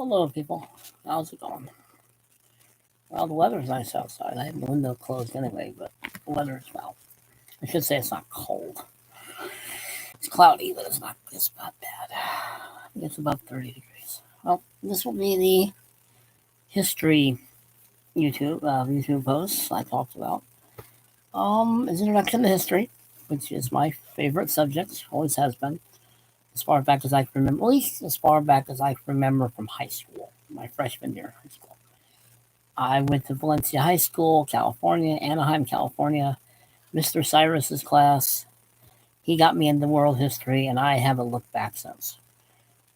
Hello, people. How's it going? Well, the weather's nice outside. I have the window closed anyway, but the weather's, well, I should say it's not cold. It's cloudy, but it's not bad. I think it's above 30 degrees. Well, this will be the history YouTube posts I talked about. Is introduction to history, which is my favorite subject, always has been, as far back as I can remember, at least as far back as I can remember from high school, my freshman year of high school. I went to Valencia High School, California, Anaheim, California. Mr. Cyrus's class, he got me into world history, and I haven't looked back since.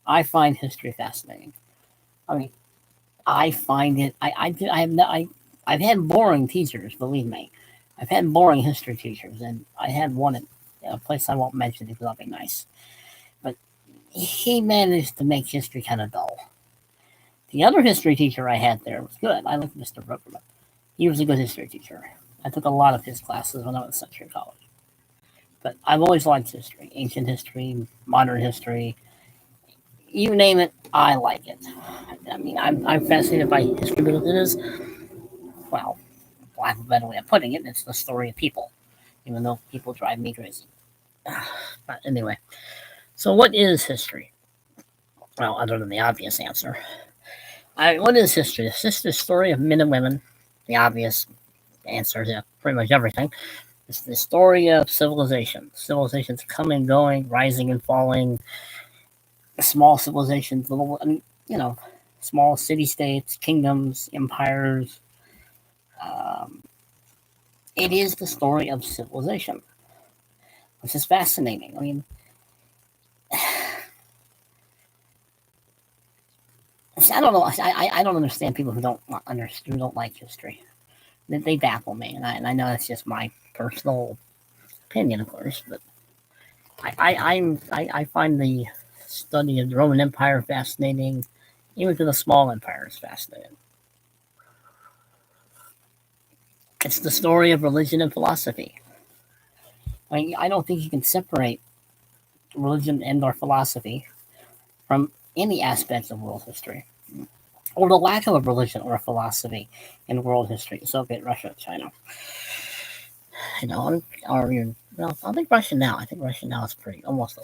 I find history fascinating. I mean, I find it. I have no, I've had boring teachers, believe me. I've had boring history teachers, and I had one at a place I won't mention because I'll be nice. But he managed to make history kind of dull. The other history teacher I had there was good. I liked Mr. Brookerman. He was a good history teacher. I took a lot of his classes when I was at Century College. But I've always liked history, ancient history, modern history. You name it, I like it. I mean, I'm fascinated by history because it is, well, lack of a better way of putting it, it's the story of people, even though people drive me crazy. But anyway, so what is history? Well, other than the obvious answer. What is history? It's just the story of men and women. The obvious answer to pretty much everything. It's the story of civilization. Civilizations coming, going, rising and falling. Small civilizations, little, small city-states, kingdoms, empires. Um, it is the story of civilization, which is fascinating. I mean, I don't know. I don't understand people who don't like history. They baffle me, and I know that's just my personal opinion, of course. But I find the study of the Roman Empire fascinating, even to the small empires fascinating. It's the story of religion and philosophy. I mean, I don't think you can separate religion and or philosophy from any aspects of world history, or the lack of a religion or a philosophy in world history. Soviet Russia, China, I think Russia now. I think Russia now is pretty almost,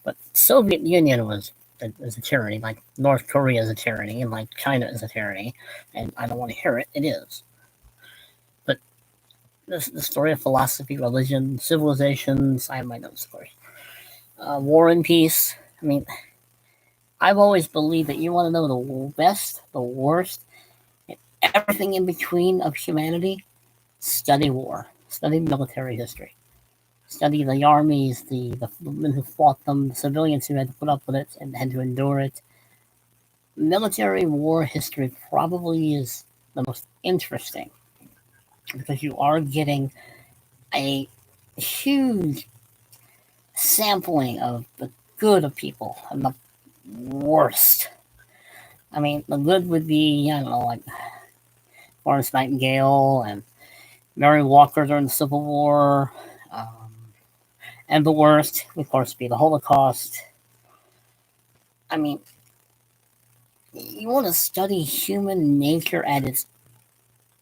but Soviet Union was a tyranny, like North Korea is a tyranny, and like China is a tyranny, and I don't want to hear it. It is. But the story of philosophy, religion, civilizations. I have my notes, of course. War and peace. I mean, I've always believed that you want to know the best, the worst, and everything in between of humanity. Study war. Study military history. Study the armies, the men who fought them, the civilians who had to put up with it and had to endure it. Military war history probably is the most interesting because you are getting a huge sampling of the good of people and the worst. I mean, the good would be, I don't know, like Florence Nightingale and Mary Walker during the Civil War. And the worst, of course, be the Holocaust. I mean, you want to study human nature at its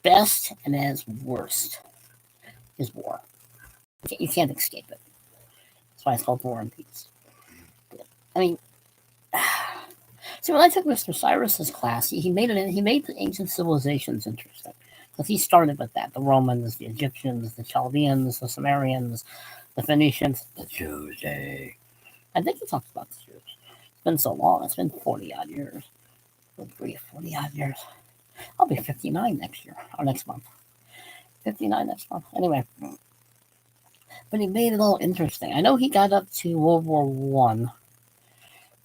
best and at its worst is war. You can't escape it. That's why it's called War and Peace. I mean, see, when I took Mr. Cyrus's class, he made the ancient civilizations interesting because he started with that: the Romans, the Egyptians, the Chaldeans, the Sumerians, the Phoenicians, the Jews. I think he talks about the Jews. It's been so long. It's been 40 odd years. 40 odd years. I'll be 59 next year or next month. 59 next month. Anyway, but he made it all interesting. I know he got up to World War One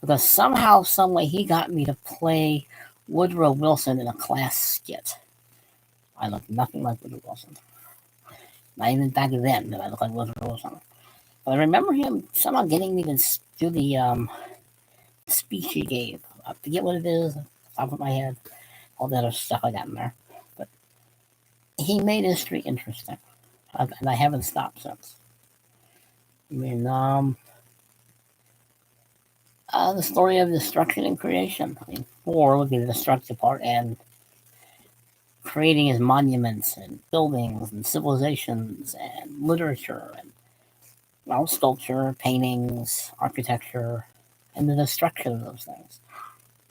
because somehow, someway, he got me to play Woodrow Wilson in a class skit. I look nothing like Woodrow Wilson. Not even back then did I look like Woodrow Wilson. But I remember him somehow getting me to do the speech he gave. I forget what it is, off the top of my head. All that other stuff I got in there. But he made history interesting. And I haven't stopped since. I mean, The story of destruction and creation. I mean, war would be the destructive part, and creating his monuments and buildings and civilizations and literature and sculpture, paintings, architecture, and the destruction of those things.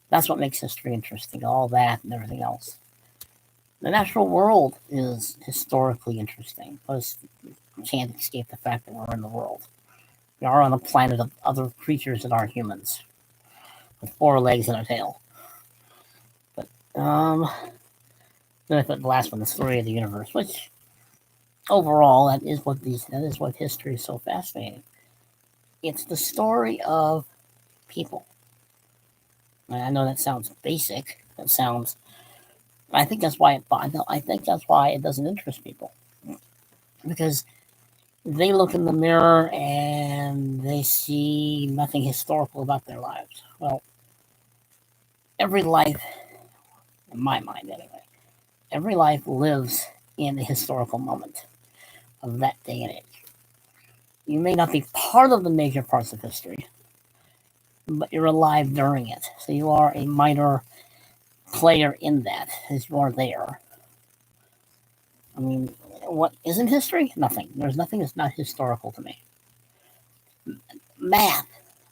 That's what makes history interesting, all that and everything else. The natural world is historically interesting because you can't escape the fact that we're in the world. We are on a planet of other creatures that aren't humans, with 4 legs and a tail. But then I put the last one, the story of the universe, which overall that is what history is so fascinating. It's the story of people. And I know that sounds basic. That sounds. I think that's why it doesn't interest people, because they look in the mirror and they see nothing historical about their lives. Well, every life, in my mind anyway, every life lives in a historical moment of that day and age. You may not be part of the major parts of history, but you're alive during it. So you are a minor player in that, as you are there. I mean, what isn't history? Nothing. There's nothing that's not historical to me. Math.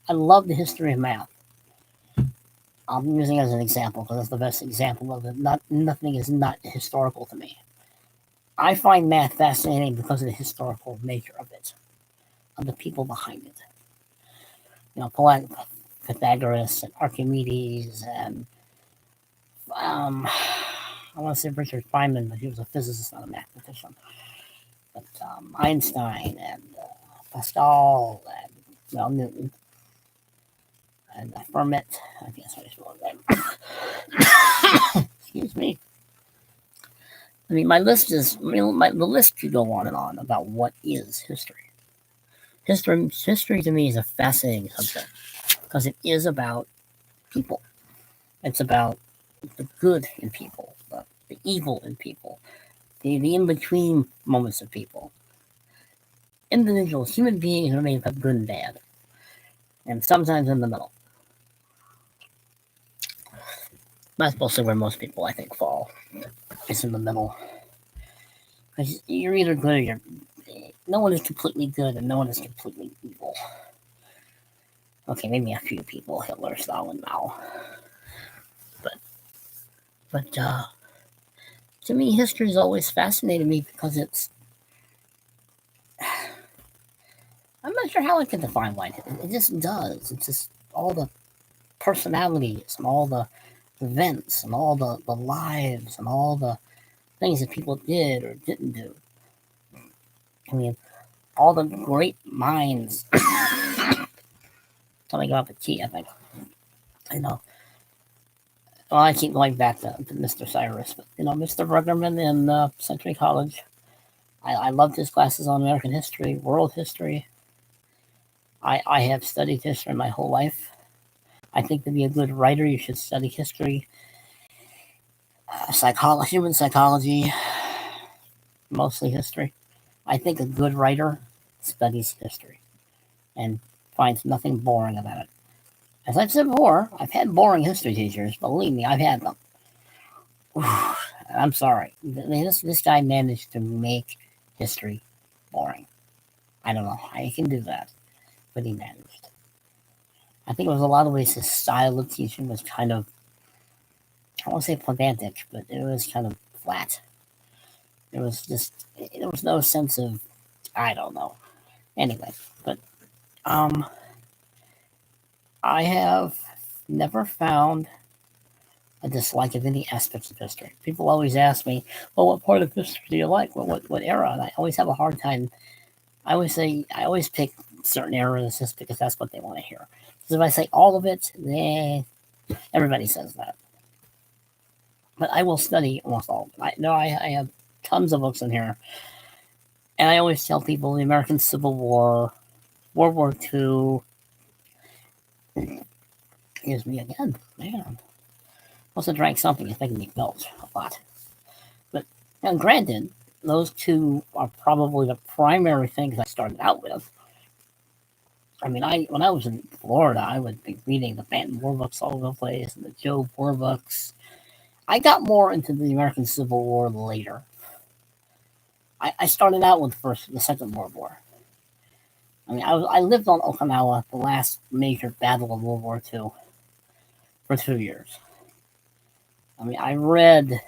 I love the history of math. I'm using it as an example because that's the best example of it. Nothing is not historical to me. I find math fascinating because of the historical nature of it, of the people behind it. Pythagoras and Archimedes and I want to say Richard Feynman, but he was a physicist, not a mathematician. But Einstein and Pascal and Newton and Fermat. I think that's how you spell it. Excuse me. I mean, the list could go on and on about what is history. History to me is a fascinating subject because it is about people. It's about the good in people, the evil in people, the in-between moments of people. Individuals, human beings are made of good and bad, and sometimes in the middle. That's mostly where most people, I think, fall. It's in the middle. Because you're either good or you're. No one is completely good, and no one is completely evil. Okay, maybe a few people, Hitler, Stalin, Mao. But to me, history has always fascinated me because it's. I'm not sure how I can define why it just does. It's just all the personalities and all the events and all the lives and all the things that people did or didn't do. I mean, all the great minds. Something about the key, I think. I know. Well, I keep going back to Mr. Cyrus, but Mr. Bruggerman in Century College. I loved his classes on American history, world history. I have studied history my whole life. I think to be a good writer, you should study history, human psychology, mostly history. I think a good writer studies history and finds nothing boring about it. As I've said before, I've had boring history teachers. Believe me, I've had them. I'm sorry. This guy managed to make history boring. I don't know how he can do that, but he managed. I think it was a lot of ways his style of teaching was kind of, I won't say pedantic, but it was kind of flat. There was no sense of, I don't know. Anyway, but I have never found a dislike of any aspects of history. People always ask me, well, what part of history do you like? What era? And I always have a hard time. I always pick certain eras just because that's what they want to hear. Because if I say all of it, everybody says that. But I will study almost all of it. I have tons of books in here. And I always tell people the American Civil War, World War II. Excuse me again. Man. Also drank something that's making me belch a lot. But now, granted, those two are probably the primary things I started out with. I mean, when I was in Florida, I would be reading the Bantam War books all over the place and the Joe War books. I got more into the American Civil War later. I started out with the Second World War. I mean, I lived on Okinawa, the last major battle of World War II, for 2 years. I mean, I read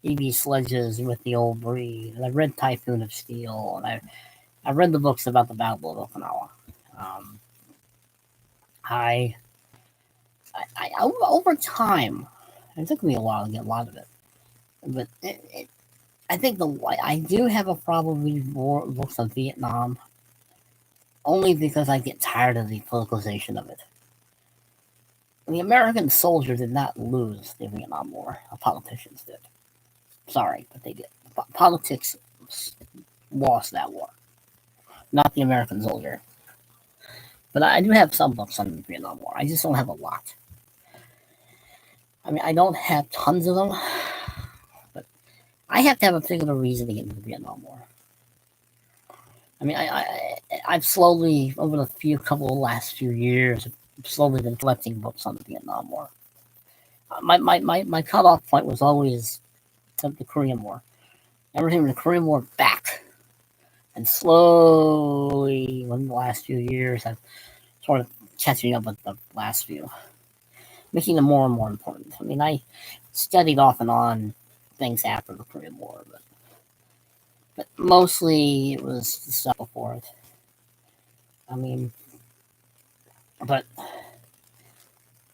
E.B. Sledges with the Old Breed, and I read Typhoon of Steel, and I read the books about the Battle of Okinawa. Um, I, over time, it took me a while to get a lot of it, but I think I do have a problem reading more books on Vietnam, only because I get tired of the politicization of it. The American soldier did not lose the Vietnam War. The politicians did. Sorry, but they did. Politics lost that war, not the American soldier. But I do have some books on the Vietnam War. I just don't have a lot. I mean, I don't have tons of them, but I have to have a particular reason to get into the Vietnam War. I mean, I've slowly, over the last few years, slowly been collecting books on the Vietnam War. My cutoff point was always the Korean War. Everything from the Korean War back. And slowly, in the last few years, I've sort of catching up with the last few, making them more and more important. I mean, I studied off and on things after the Korean War, but mostly it was the stuff before it. I mean, but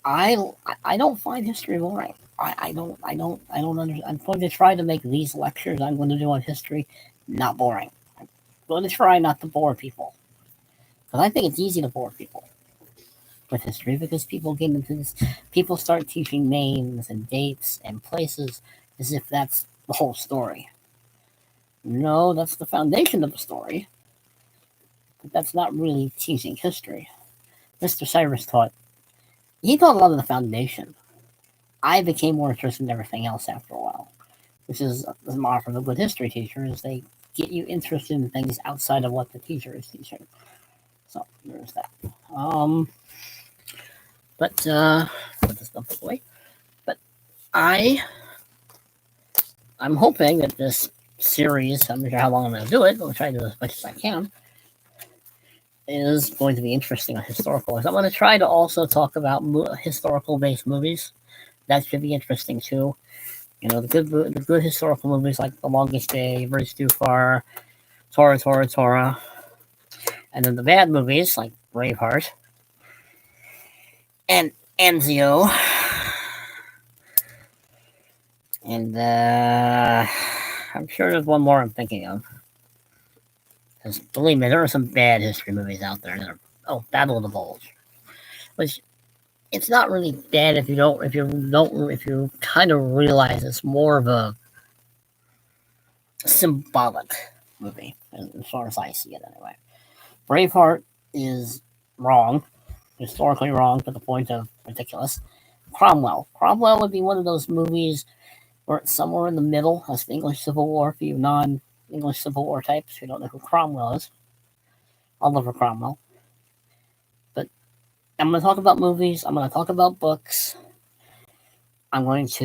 I don't find history boring. I don't understand. I'm going to try to make these lectures I'm going to do on history not boring. I'm going to try not to bore people, because I think it's easy to bore people with history, because people get into this. People start teaching names and dates and places as if that's the whole story. No, that's the foundation of the story, but that's not really teaching history. Mr. Cyrus he taught a lot of the foundation. I became more interested in everything else after a while, which is the mark of a good history teacher, is they get you interested in things outside of what the teacher is teaching. So there's that. But put this stuff away. But I'm hoping that this series, I'm not sure how long I'm going to do it, but I'll try to do as much as I can, is going to be interesting on historical. I'm going to try to also talk about historical-based movies. That should be interesting too. You know, the good historical movies like The Longest Day, Bridge Too Far, Tora, and then the bad movies like Braveheart and Anzio, and I'm sure there's one more I'm thinking of. Because believe me, there are some bad history movies out there. Battle of the Bulge, which it's not really bad if you kind of realize it's more of a symbolic movie, as far as I see it anyway. Braveheart is wrong, historically wrong to the point of ridiculous. Cromwell would be one of those movies where it's somewhere in the middle. That's the English Civil War for you non-English Civil War types who don't know who Cromwell is. Oliver Cromwell. But I'm going to talk about movies. I'm going to talk about books. I'm not just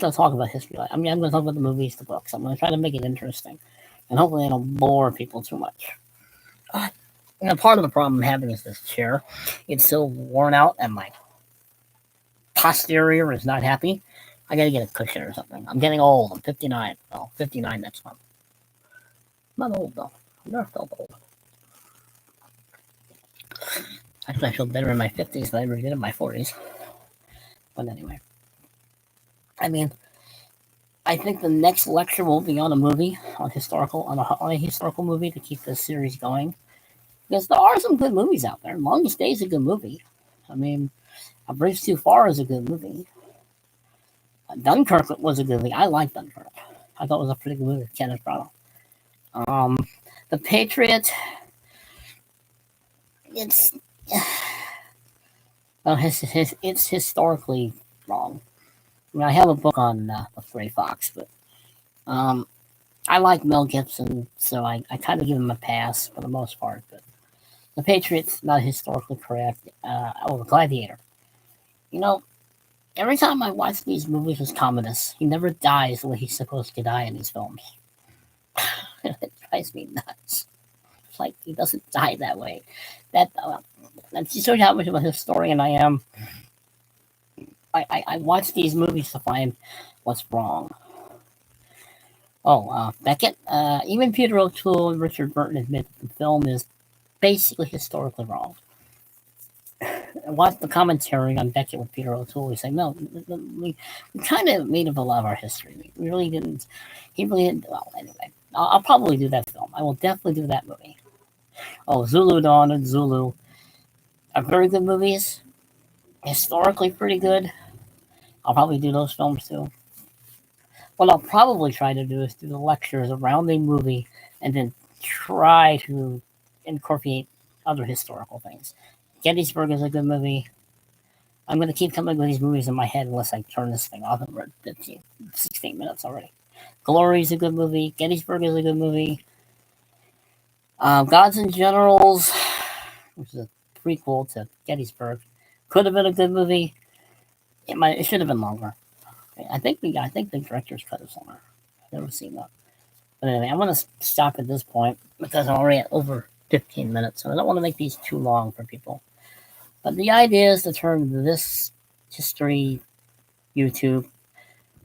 going to talk about history. I'm going to talk about the movies, the books. I'm going to try to make it interesting. And hopefully I don't bore people too much. And part of the problem I'm having is this chair. It's so worn out and my posterior is not happy. I got to get a cushion or something. I'm getting old. I'm 59. Well, 59 next month. I'm not old, though. I've never felt old. Actually, I feel better in my 50s than I ever did in my 40s. But anyway. I mean, I think the next lecture will be on a movie, on a historical movie to keep this series going. Because there are some good movies out there. Longest Day is a good movie. I mean, A Bridge Too Far is a good movie. Dunkirk was a good movie. I like Dunkirk. I thought it was a pretty good movie with Kenneth Branagh. The Patriot, it's historically wrong. I mean, I have a book on the Gray Fox, but I like Mel Gibson, so I kind of give him a pass for the most part. But The Patriot's not historically correct. The Gladiator. You know, every time I watch these movies with communists, he never dies the way he's supposed to die in these films. It drives me nuts. It's like he doesn't die that way. That just shows you how much of a historian I am. I watch these movies to find what's wrong. Beckett. Even Peter O'Toole and Richard Burton admit that the film is basically historically wrong. I watched the commentary on Beckett with Peter O'Toole. He's saying, no, we kind of made up a lot of our history. We really didn't. He really didn't. Well, anyway, I'll probably do that film. I will definitely do that movie. Oh, Zulu Dawn and Zulu are very good movies. Historically pretty good. I'll probably do those films too. What I'll probably try to do is do the lectures around the movie and then try to incorporate other historical things. Gettysburg is a good movie. I'm going to keep coming with these movies in my head unless I turn this thing off. We're at 16 minutes already. Glory is a good movie. Gettysburg is a good movie. Gods and Generals, which is a prequel to Gettysburg, could have been a good movie. It should have been longer. I think the director's cut is longer. I've never seen that. But anyway, I'm going to stop at this point because I'm already at over 15 minutes, so I don't want to make these too long for people. But the idea is to turn this history YouTube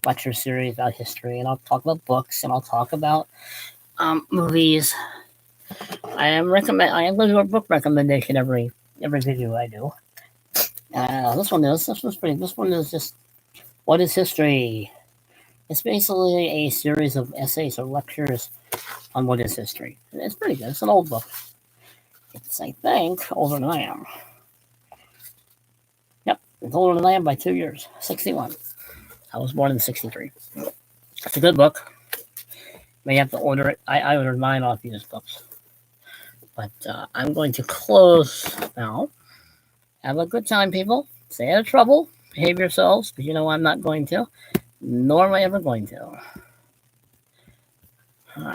lecture series about history, and I'll talk about books, and I'll talk about movies. I am going to do a book recommendation every video I do. This one is just what is history. It's basically a series of essays or lectures on what is history. It's pretty good. It's an old book. It's, I think, older than I am. Yep, it's older than I am by 2 years. 61. I was born in 63. It's a good book. May have to order it. I ordered mine off these books. But I'm going to close now. Have a good time, people. Stay out of trouble. Behave yourselves, because you know I'm not going to. Nor am I ever going to. All right.